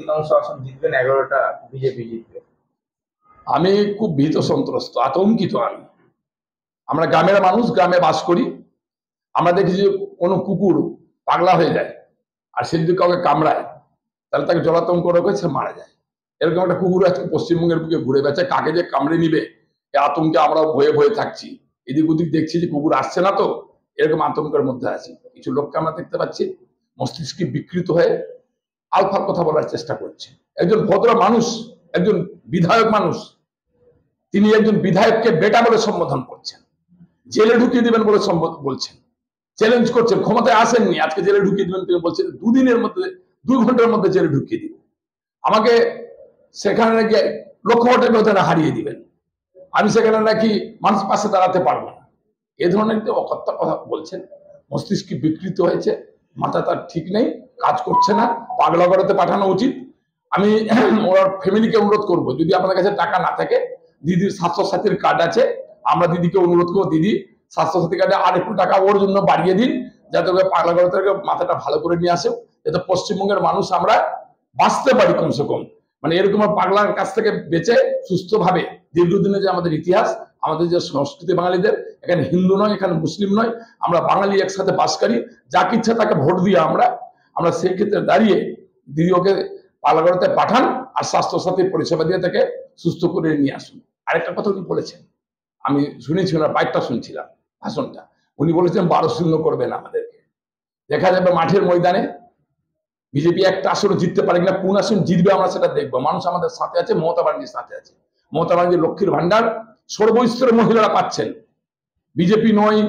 অধিকাংশ আসন জিতবেন, 11টা বিজেপি জিতবে। আমি খুব ভীত সন্ত্রস্ত, আতঙ্কিত। আমরা গ্রামের মানুষ, গ্রামে বাস করি। আমরা দেখি যে কোনো কুকুর পাগলা হয়ে যায়, আর সে যদি কাউকে কামড়ায় তাহলে তাকে জলাতঙ্ক রোগে সে মারা যায়। এরকম একটা কুকুর আজকে পশ্চিমবঙ্গের বুকে ঘুরে বেড়াচ্ছে, কাকে যে কামড়ে নিবে এই আতঙ্কে আমরা ভয়ে ভয়ে থাকছি। এদিক ওদিক দেখছি যে কুকুর আসছে না, তো এরকম আতঙ্কের মধ্যে আছি। কিছু লোককে আমরা দেখতে পাচ্ছি মস্তিষ্কে বিকৃত হয়ে আলফা কথা বলার চেষ্টা করছে। একজন ভদ্র মানুষ, একজন বিধায়ক মানুষ, তিনি একজন বিধায়ককে বেটা বলে সম্বোধন করছেন, জেলে ঢুকিয়ে দিবেন বলে বলছেন, চ্যালেঞ্জ করছেন। ক্ষমতায় আসেননি, আজকে জেলে ঢুকিয়ে দিবেন তিনি বলছেন। 2 দিনের মধ্যে, 2 ঘন্টার মধ্যে জেলে ঢুকিয়ে দিবেন। আমাকে সেখানে নাকি লক্ষ ভোটের ব্যবধানে হারিয়ে দিবেন, আমি সেখানে নাকি মানুষ পাশে দাঁড়াতে পারবো না। এ ধরনের একটি অকথ্য কথা বলছেন। মস্তিষ্ক বিকৃত হয়েছে, মাথা তার ঠিক নেই, কাজ করছে না, পাগলা করাতে পাঠানো উচিত। আমি ওর ফ্যামিলিকে অনুরোধ করব, যদি আপনাদের কাছে টাকা না থাকে, দিদির স্বাস্থ্যসাথীর কার্ড আছে, আমরা দিদিকে অনুরোধ করবো, দিদি স্বাস্থ্যসাথী কার্ডে আর একটু টাকা ওর জন্য বাড়িয়ে দিন, যাতে ওকে পাগলা করাতে মাথাটা ভালো করে নিয়ে আসে, যাতে পশ্চিমবঙ্গের মানুষ আমরা বাঁচতে পারি কমসে কম। মানে এরকম পাগলার কাছ থেকে বেঁচে সুস্থভাবে দীর্ঘদিনে যে আমাদের ইতিহাস, আমাদের যে সংস্কৃতি, বাঙালিদের এখানে হিন্দু নয়, এখানে মুসলিম নয়, আমরা বাঙালি একসাথে বাস করি, যাকে ইচ্ছা তাকে ভোট দিয়ে আমরা সেই ক্ষেত্রে দাঁড়িয়ে দিদি ওকে পাগলা করাতে পাঠান, আর স্বাস্থ্যসাথী পরিষেবা দিয়ে তাকে সুস্থ করে নিয়ে আসুন। আরেকটা কথা উনি বলেছেন, আমি শুনেছি, ওনার বাইকটা শুনছিলাম, ভাষণটা। উনি বলেছেন 12-0 করবেন আমাদেরকে। দেখা যাবে মাঠের ময়দানে বিজেপি একটা আসনে জিততে পারে কিনা, কোন আসন জিতবে আমরা সেটা দেখবো। মানুষ আমাদের সাথে আছে, মমতা ব্যানার্জির সাথে আছে। মমতা ব্যানার্জির লক্ষ্মীর ভান্ডার সর্বস্তরের মহিলারা পাচ্ছেন। বিজেপি নয়,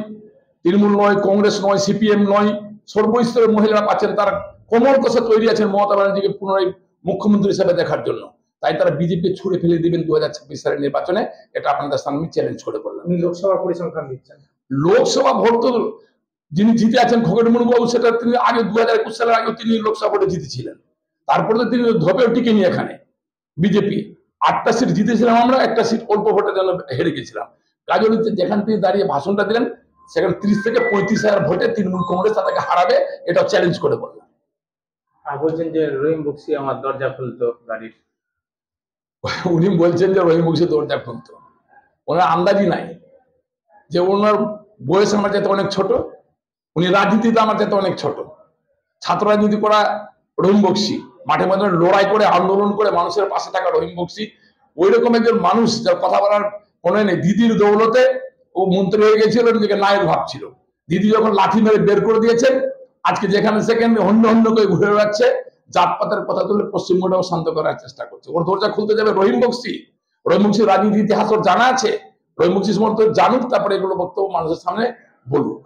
তৃণমূল নয়, কংগ্রেস নয়, সিপিএম নয়, সর্বস্তরের মহিলারা পাচ্ছেন। তারা কোমর কষে তৈরি আছেন মমতা ব্যানার্জিকে পুনরায় মুখ্যমন্ত্রী হিসেবে দেখার জন্য। তাই তারা বিজেপি ছুড়ে ফেলে দিবেন 2026 সালের নির্বাচনে। এটা আপনাদের সামনে চ্যালেঞ্জ করে বললাম। লোকসভা পরিসংখ্যান দিচ্ছেন, লোকসভা ভোট তো যিনি জিতে আছেন খগেন বাবু, সেটা তিনি আগে 2021 সালের আগে তিনি লোকসভা ভোটে জিতেছিলেন। তারপরে তো তিনি ধপেও টিকেনি। এখানে বিজেপি 8টা সিট জিতেছিলাম আমরা, একটা সিট অল্প ভোটের জন্য হেরে গেছিলাম। কাজে যেখান থেকে দাঁড়িয়ে ভাষণটা দিলেন, সেখানে 30 থেকে 35,000 ভোটে তৃণমূল কংগ্রেস তাদেরকে হারাবে, এটা চ্যালেঞ্জ করে বললাম। আর বলছেন যে রহিম বক্সি আমার দরজা খুলতো গাড়ির। উনি বলছেন যে রহিম বক্সি দরজা খুলতো, ওনার আন্দাজই নাই যে ওনার বয়স আমার চাইতে অনেক ছোট, উনি রাজনীতিতে আমার চাইতে অনেক ছোট। ছাত্র রাজনীতি করা রহিম বক্সি, মাঠে মাঠে লড়াই করে আন্দোলন করে মানুষের পাশে থাকা রহিম বক্সি, ওই রকম একজন মানুষ যার কথা বলার কোনো নেই। দিদির দৌলতে ও মন্ত্রী হয়ে গেছিল, নিজেকে নায়ক ভাবছিল। দিদি যখন লাঠি মেরে বের করে দিয়েছেন, আজকে যেখানে সেখানে হন্য হন্য করে ঘুরে বেড়াচ্ছে, জাতপাতের কথা তুলে পশ্চিমবঙ্গটাও শান্ত করার চেষ্টা করছে। ওর দরজা খুলতে যাবে রহিম বক্সি? রহিম বক্সির রাজনীতি ইতিহাস ওর জানা আছে? রহিম বক্সি সমর্থক জানুক, তারপরে এগুলো বক্তব্য মানুষের সামনে বলুক।